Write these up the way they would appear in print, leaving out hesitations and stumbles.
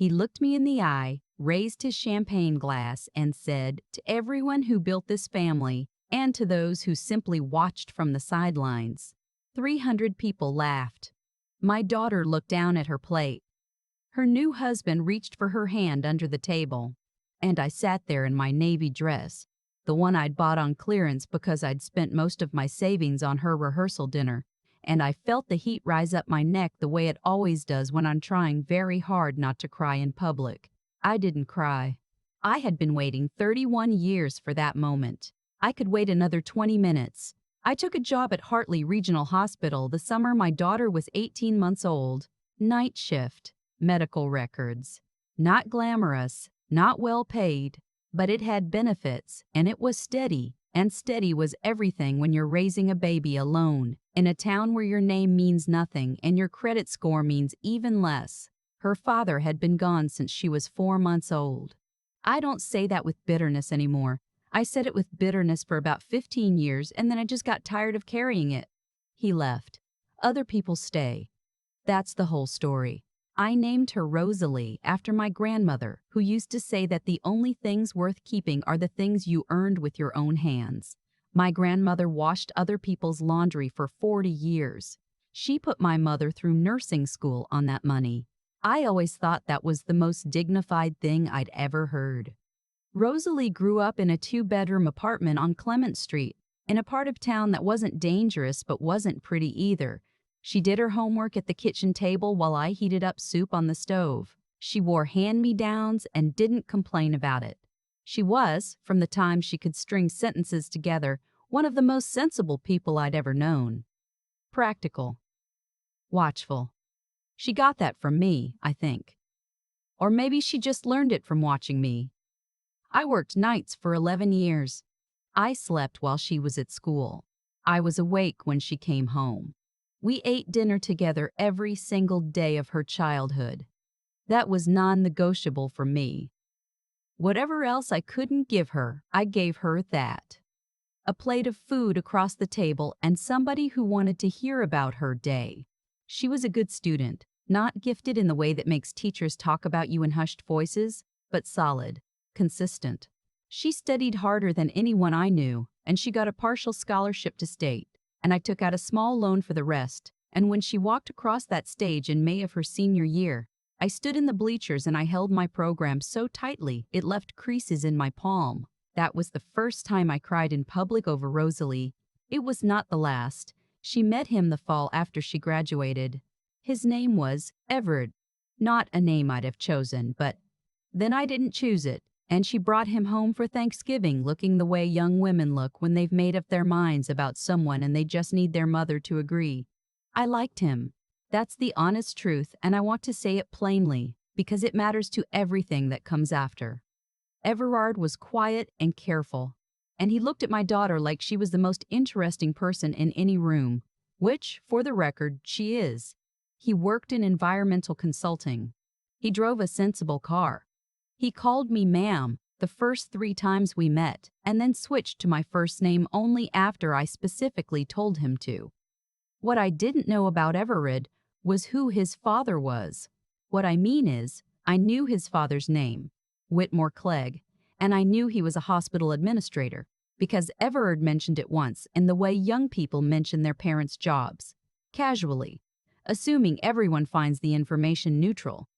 He looked me in the eye, raised his champagne glass, and said, "To everyone who built this family, and to those who simply watched from the sidelines." 300 people laughed. My daughter looked down at her plate. Her new husband reached for her hand under the table, and I sat there in my navy dress, the one I'd bought on clearance because I'd spent most of my savings on her rehearsal dinner, and I felt the heat rise up my neck the way it always does when I'm trying very hard not to cry in public. I didn't cry. I had been waiting 31 years for that moment. I could wait another 20 minutes. I took a job at Hartley Regional Hospital the summer my daughter was 18 months old. Night shift. Medical records. Not glamorous, not well paid, but it had benefits, and it was steady, and steady was everything when you're raising a baby alone, in a town where your name means nothing and your credit score means even less. Her father had been gone since she was 4 months old. I don't say that with bitterness anymore. I said it with bitterness for about 15 years, and then I just got tired of carrying it. He left. Other people stay. That's the whole story. I named her Rosalie after my grandmother, who used to say that the only things worth keeping are the things you earned with your own hands. My grandmother washed other people's laundry for 40 years. She put my mother through nursing school on that money. I always thought that was the most dignified thing I'd ever heard. Rosalie grew up in a 2-bedroom apartment on Clement Street, in a part of town that wasn't dangerous but wasn't pretty either. She did her homework at the kitchen table while I heated up soup on the stove. She wore hand-me-downs and didn't complain about it. She was, from the time she could string sentences together, one of the most sensible people I'd ever known. Practical. Watchful. She got that from me, I think. Or maybe she just learned it from watching me. I worked nights for 11 years. I slept while she was at school. I was awake when she came home. We ate dinner together every single day of her childhood. That was non-negotiable for me. Whatever else I couldn't give her, I gave her that. A plate of food across the table and somebody who wanted to hear about her day. She was a good student, not gifted in the way that makes teachers talk about you in hushed voices, but solid, consistent. She studied harder than anyone I knew, and she got a partial scholarship to state, and I took out a small loan for the rest. And when she walked across that stage in May of her senior year, I stood in the bleachers and I held my program so tightly it left creases in my palm. That was the first time I cried in public over Rosalie. It was not the last. She met him the fall after she graduated. His name was Everett. Not a name I'd have chosen, but then I didn't choose it, and she brought him home for Thanksgiving looking the way young women look when they've made up their minds about someone and they just need their mother to agree. I liked him. That's the honest truth, and I want to say it plainly, because it matters to everything that comes after. Everard was quiet and careful, and he looked at my daughter like she was the most interesting person in any room, which, for the record, she is. He worked in environmental consulting. He drove a sensible car. He called me ma'am the first 3 times we met, and then switched to my first name only after I specifically told him to. What I didn't know about Everard was who his father was. What I mean is, I knew his father's name, Whitmore Clegg, and I knew he was a hospital administrator, because Everard mentioned it once in the way young people mention their parents' jobs, casually, assuming everyone finds the information neutral.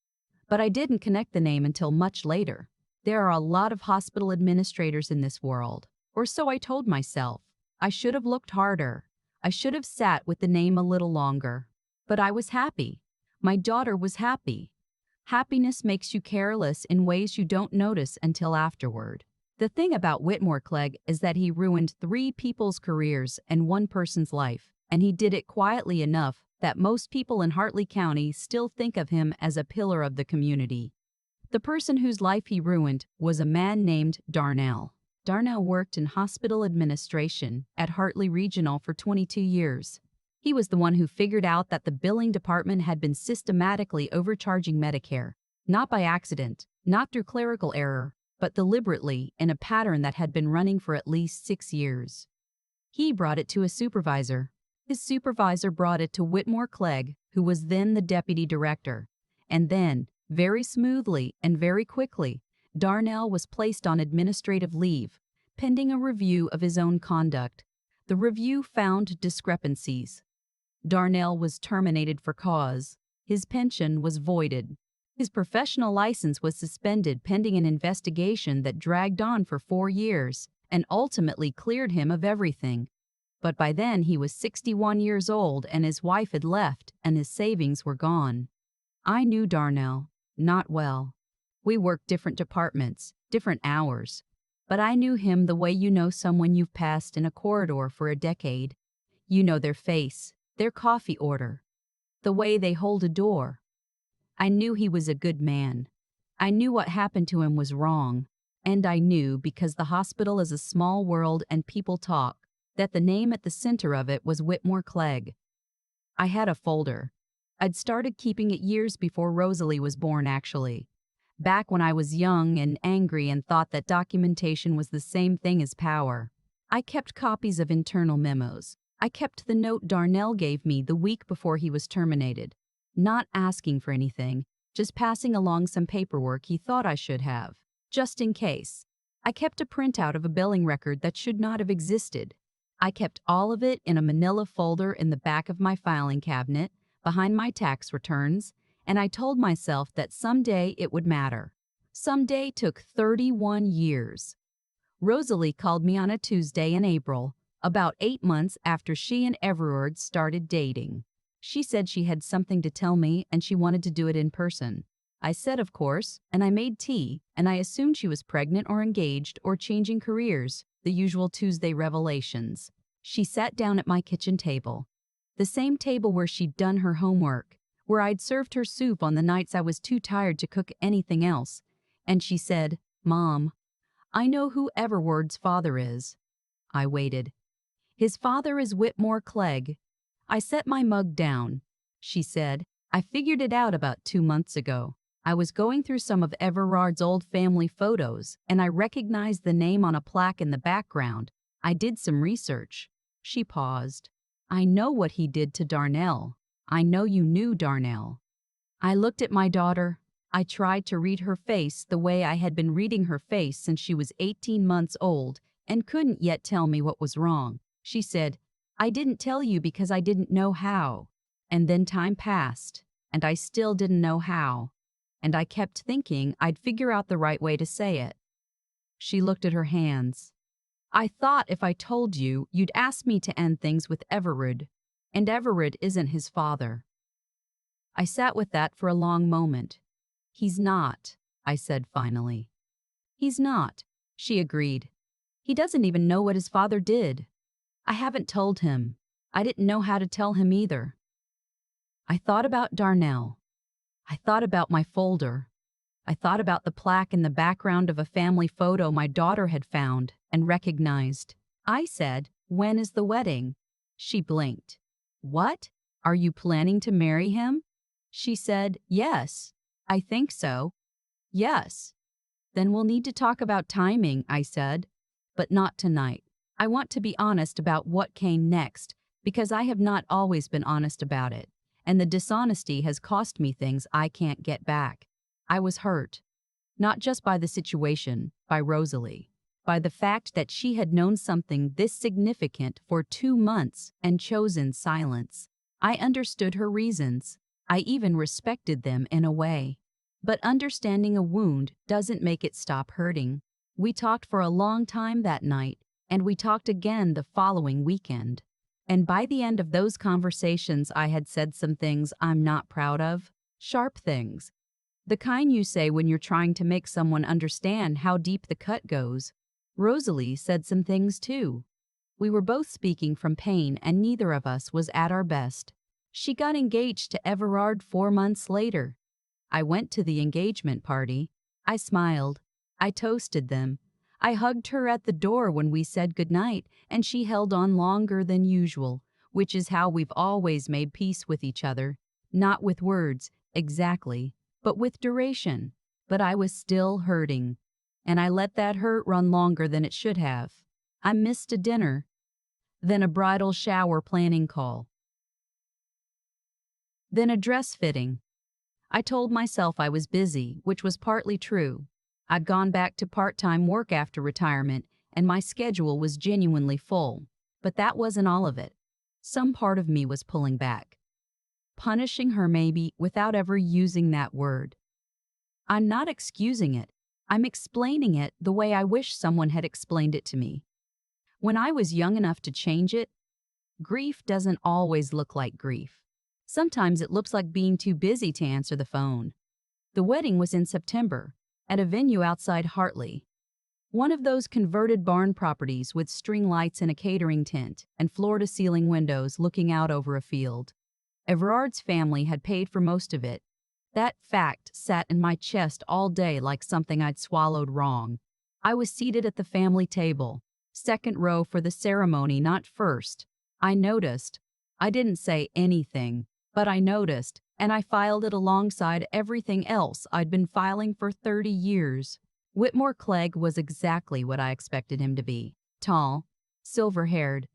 But I didn't connect the name until much later. There are a lot of hospital administrators in this world, or so I told myself. I should have looked harder. I should have sat with the name a little longer. But I was happy. My daughter was happy. Happiness makes you careless in ways you don't notice until afterward. The thing about Whitmore Clegg is that he ruined 3 people's careers and 1 person's life, and he did it quietly enough that most people in Hartley County still think of him as a pillar of the community. The person whose life he ruined was a man named Darnell. Darnell worked in hospital administration at Hartley Regional for 22 years. He was the one who figured out that the billing department had been systematically overcharging Medicare, not by accident, not through clerical error, but deliberately in a pattern that had been running for at least 6 years. He brought it to a supervisor. His supervisor brought it to Whitmore Clegg, who was then the deputy director. And then, Very smoothly and very quickly, Darnell was placed on administrative leave, pending a review of his own conduct. The review found discrepancies. Darnell was terminated for cause. His pension was voided. His professional license was suspended pending an investigation that dragged on for 4 years and ultimately cleared him of everything. But by then he was 61 years old and his wife had left and his savings were gone. I knew Darnell, not well. We worked different departments, different hours. But I knew him the way you know someone you've passed in a corridor for a decade. You know their face, their coffee order, the way they hold a door. I knew he was a good man. I knew what happened to him was wrong. And I knew, because the hospital is a small world and people talk, that the name at the center of it was Whitmore Clegg. I had a folder. I'd started keeping it years before Rosalie was born, actually. Back when I was young and angry and thought that documentation was the same thing as power. I kept copies of internal memos. I kept the note Darnell gave me the week before he was terminated. Not asking for anything, just passing along some paperwork he thought I should have, just in case. I kept a printout of a billing record that should not have existed. I kept all of it in a manila folder in the back of my filing cabinet, behind my tax returns, and I told myself that someday it would matter. Someday took 31 years. Rosalie called me on a Tuesday in April, about 8 months after she and Everard started dating. She said she had something to tell me and she wanted to do it in person. I said, of course, and I made tea, and I assumed she was pregnant or engaged or changing careers, the usual Tuesday revelations. She sat down at my kitchen table, the same table where she'd done her homework, where I'd served her soup on the nights I was too tired to cook anything else, and she said, "Mom, I know who Everard's father is." I waited. "His father is Whitmore Clegg." I set my mug down. She said, "I figured it out about 2 months ago. I was going through some of Everard's old family photos, and I recognized the name on a plaque in the background. I did some research." She paused. "I know what he did to Darnell. I know you knew Darnell." I looked at my daughter. I tried to read her face the way I had been reading her face since she was 18 months old and couldn't yet tell me what was wrong. She said, "I didn't tell you because I didn't know how." And then time passed, and I still didn't know how. And I kept thinking I'd figure out the right way to say it. She looked at her hands. "I thought if I told you, you'd ask me to end things with Everard, and Everard isn't his father." I sat with that for a long moment. "He's not," I said finally. "He's not," she agreed. "He doesn't even know what his father did. I haven't told him. I didn't know how to tell him either." I thought about Darnell. I thought about my folder. I thought about the plaque in the background of a family photo my daughter had found and recognized. I said, "When is the wedding?" She blinked. "What? Are you planning to marry him?" She said, "Yes, I think so." "Yes." "Then we'll need to talk about timing," I said. "But not tonight. I want to be honest about what came next, because I have not always been honest about it, and the dishonesty has cost me things I can't get back. I was hurt. Not just by the situation, by Rosalie, by the fact that she had known something this significant for 2 months and chosen silence. I understood her reasons. I even respected them in a way. But understanding a wound doesn't make it stop hurting. We talked for a long time that night, and we talked again the following weekend. And by the end of those conversations, I had said some things I'm not proud of. Sharp things. The kind you say when you're trying to make someone understand how deep the cut goes. Rosalie said some things too. We were both speaking from pain and neither of us was at our best. She got engaged to Everard 4 months later. I went to the engagement party. I smiled. I toasted them. I hugged her at the door when we said goodnight, and she held on longer than usual, which is how we've always made peace with each other. Not with words, exactly, but with duration. But I was still hurting, and I let that hurt run longer than it should have. I missed a dinner, then a bridal shower planning call, then a dress fitting. I told myself I was busy, which was partly true. I'd gone back to part-time work after retirement, and my schedule was genuinely full. But that wasn't all of it. Some part of me was pulling back. Punishing her maybe without ever using that word. I'm not excusing it. I'm explaining it the way I wish someone had explained it to me. When I was young enough to change it, grief doesn't always look like grief. Sometimes it looks like being too busy to answer the phone. The wedding was in September, at a venue outside Hartley. One of those converted barn properties with string lights and a catering tent and floor-to-ceiling windows looking out over a field. Everard's family had paid for most of it. That fact sat in my chest all day like something I'd swallowed wrong. I was seated at the family table, second row for the ceremony, not first. I noticed. I didn't say anything, but I noticed, and I filed it alongside everything else I'd been filing for 30 years. Whitmore Clegg was exactly what I expected him to be. Tall, silver-haired,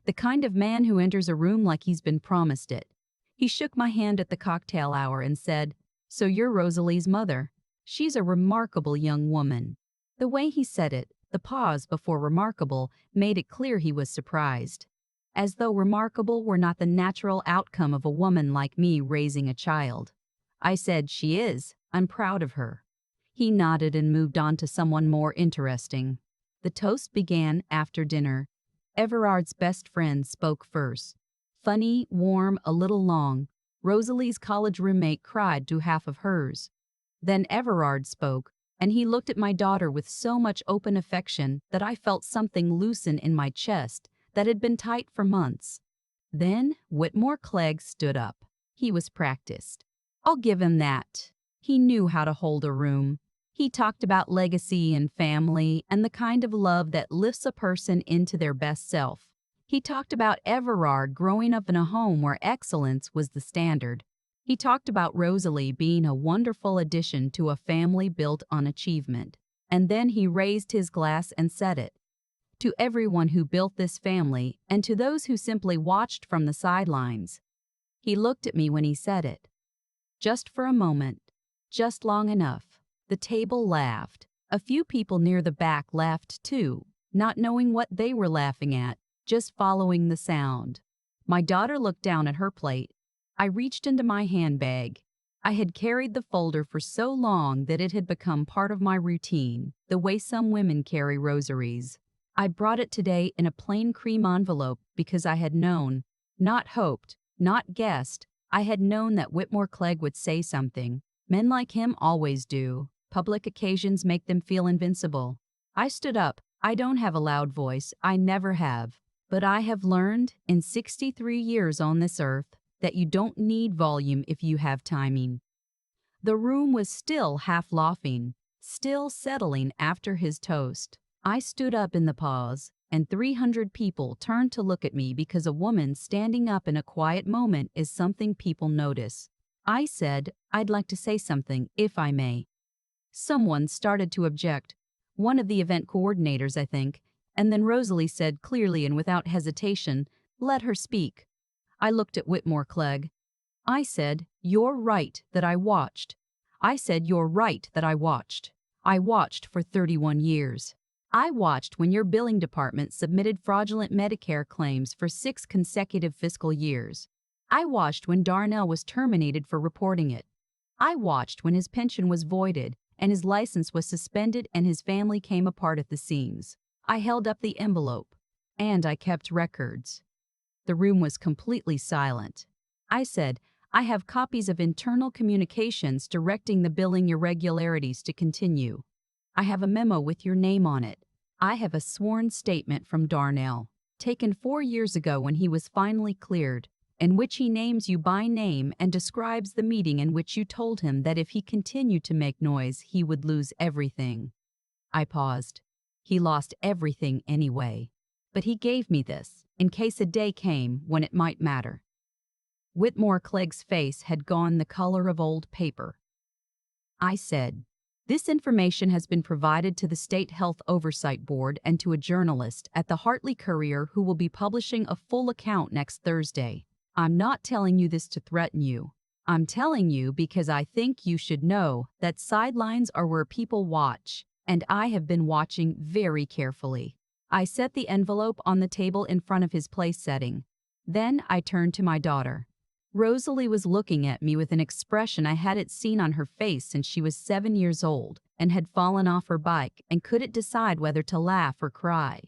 the kind of man who enters a room like he's been promised it. He shook my hand at the cocktail hour and said, "So you're Rosalie's mother. She's a remarkable young woman." The way he said it, the pause before remarkable, made it clear he was surprised. As though remarkable were not the natural outcome of a woman like me raising a child. I said, "She is. I'm proud of her." He nodded and moved on to someone more interesting. The toast began after dinner. Everard's best friend spoke first. Funny, warm, a little long. Rosalie's college roommate cried to half of hers. Then Everard spoke, and he looked at my daughter with so much open affection that I felt something loosen in my chest that had been tight for months. Then Whitmore Clegg stood up. He was practiced. I'll give him that. He knew how to hold a room. He talked about legacy and family and the kind of love that lifts a person into their best self. He talked about Everard growing up in a home where excellence was the standard. He talked about Rosalie being a wonderful addition to a family built on achievement. And then he raised his glass and said it. To everyone who built this family and to those who simply watched from the sidelines. He looked at me when he said it. Just for a moment, just long enough. The table laughed. A few people near the back laughed too, not knowing what they were laughing at, just following the sound. My daughter looked down at her plate. I reached into my handbag. I had carried the folder for so long that it had become part of my routine, the way some women carry rosaries. I brought it today in a plain cream envelope because I had known, not hoped, not guessed, I had known that Whitmore Clegg would say something. Men like him always do. Public occasions make them feel invincible. I stood up. I don't have a loud voice. I never have. But I have learned, in 63 years on this earth, that you don't need volume if you have timing. The room was still half laughing, still settling after his toast. I stood up in the pause, and 300 people turned to look at me because a woman standing up in a quiet moment is something people notice. I said, "I'd like to say something, if I may." Someone started to object, one of the event coordinators, I think, and then Rosalie said clearly and without hesitation, "Let her speak." I looked at Whitmore Clegg. I said, "You're right that I watched." I said, "You're right that I watched." I watched for 31 years. I watched when your billing department submitted fraudulent Medicare claims for 6 consecutive fiscal years. I watched when Darnell was terminated for reporting it. I watched when his pension was voided and his license was suspended and his family came apart at the seams. I held up the envelope, and I kept records. The room was completely silent. I said, "I have copies of internal communications directing the billing irregularities to continue. I have a memo with your name on it. I have a sworn statement from Darnell, taken 4 years ago when he was finally cleared, in which he names you by name and describes the meeting in which you told him that if he continued to make noise, he would lose everything." I paused. He lost everything anyway. But he gave me this, in case a day came when it might matter. Whitmore Clegg's face had gone the color of old paper. I said, "This information has been provided to the State Health Oversight Board and to a journalist at the Hartley Courier who will be publishing a full account next Thursday. I'm not telling you this to threaten you. I'm telling you because I think you should know that sidelines are where people watch, and I have been watching very carefully. I set the envelope on the table in front of his place setting. Then I turned to my daughter. Rosalie was looking at me with an expression I hadn't seen on her face since she was 7 years old and had fallen off her bike and couldn't decide whether to laugh or cry.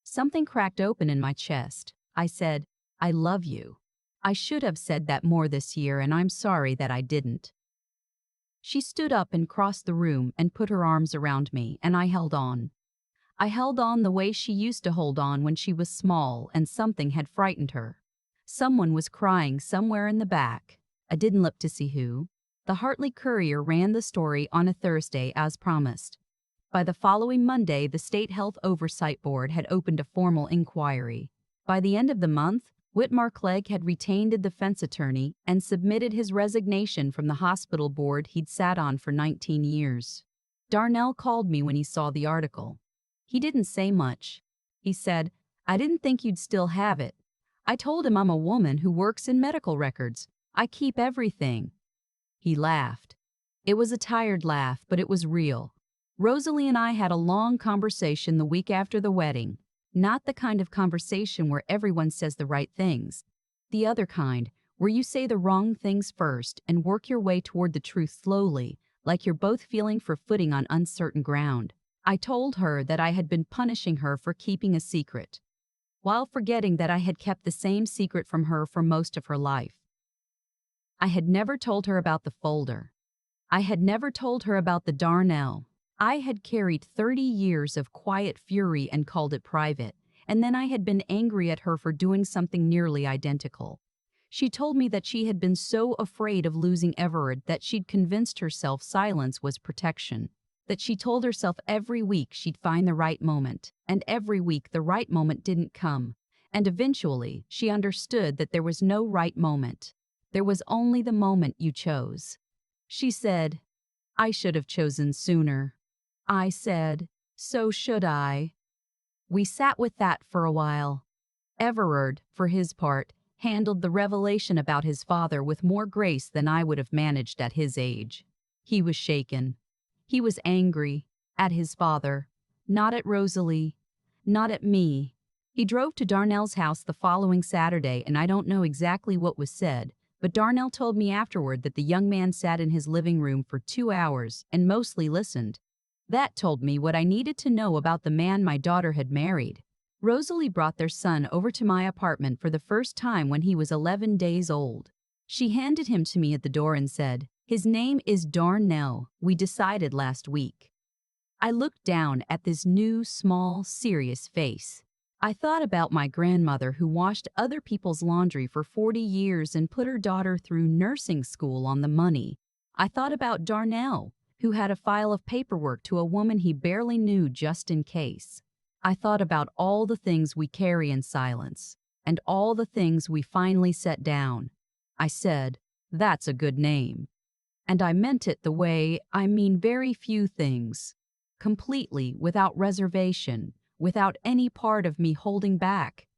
Something cracked open in my chest. I said, "I love you." I should have said that more this year, and I'm sorry that I didn't. She stood up and crossed the room and put her arms around me, and I held on. I held on the way she used to hold on when she was small and something had frightened her. Someone was crying somewhere in the back. I didn't look to see who. The Hartley Courier ran the story on a Thursday as promised. By the following Monday, the State Health Oversight Board had opened a formal inquiry. By the end of the month, Whitmar Clegg had retained a defense attorney and submitted his resignation from the hospital board he'd sat on for 19 years. Darnell called me when he saw the article. He didn't say much. He said, "I didn't think you'd still have it." I told him I'm a woman who works in medical records. I keep everything. He laughed. It was a tired laugh, but it was real. Rosalie and I had a long conversation the week after the wedding. Not the kind of conversation where everyone says the right things. The other kind, where you say the wrong things first and work your way toward the truth slowly, like you're both feeling for footing on uncertain ground. I told her that I had been punishing her for keeping a secret, while forgetting that I had kept the same secret from her for most of her life. I had never told her about the folder. I had never told her about the Darnell. I had carried 30 years of quiet fury and called it private, and then I had been angry at her for doing something nearly identical. She told me that she had been so afraid of losing Everard that she'd convinced herself silence was protection, that she told herself every week she'd find the right moment, and every week the right moment didn't come, and eventually she understood that there was no right moment. There was only the moment you chose. She said, "I should have chosen sooner." I said, "So should I." We sat with that for a while. Everard, for his part, handled the revelation about his father with more grace than I would have managed at his age. He was shaken. He was angry at his father, not at Rosalie, not at me. He drove to Darnell's house the following Saturday, and I don't know exactly what was said, but Darnell told me afterward that the young man sat in his living room for 2 hours and mostly listened. That told me what I needed to know about the man my daughter had married. Rosalie brought their son over to my apartment for the first time when he was 11 days old. She handed him to me at the door and said, "His name is Darnell. We decided last week." I looked down at this new, small, serious face. I thought about my grandmother who washed other people's laundry for 40 years and put her daughter through nursing school on the money. I thought about Darnell, who had a file of paperwork to a woman he barely knew just in case. I thought about all the things we carry in silence, and all the things we finally set down. I said, "That's a good name." And I meant it the way I mean very few things. Completely, without reservation, without any part of me holding back.